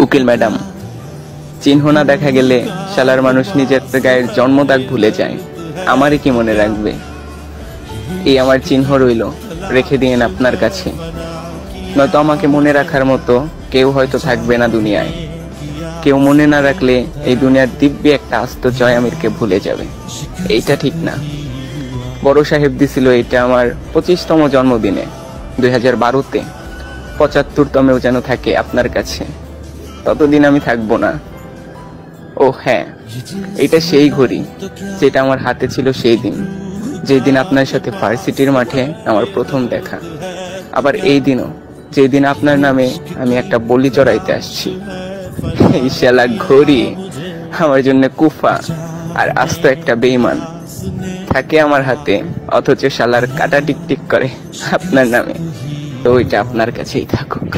উকিল ম্যাডাম, চিহ্ন না দেখা গেলে শালার মানুষ নিজের গায়ের জন্মদাগ ভুলে যায়, আমারই কি মনে রাখবে? এই আমার চিহ্ন রইল, রেখে দিয়েন আপনার কাছে, নয়তো আমাকে মনে রাখার মতো কেউ হয়তো থাকবে না দুনিয়ায়। কেউ মনে না রাখলে এই দুনিয়ার দিব্যি একটা আস্ত জয় আমিরকে ভুলে যাবে। এইটা ঠিক না। বড় সাহেব দিছিল এটা আমার 25তম জন্মদিনে 2012-তে। 75তমেও যেন থাকে আপনার কাছে, ততদিন আমি থাকবো না। ও হ্যাঁ, এটা সেই ঘড়ি যেটা আমার হাতে ছিল সেই দিন, যেই দিন আপনার সাথে ভার্সিটির মাঠে আমার প্রথম দেখা। আবার এই দিনও, যেই দিন আপনার নামে আমি একটা বলি চড়াইতে আসছি। এই শালা ঘড়ি আমার জন্য কুফা আর আস্ত একটা বেঈমান। থাকে আমার হাতে, অথচ শালার কাটা টিকটিক করে আপনার নামে। তো ওইটা আপনার কাছেই থাকুক।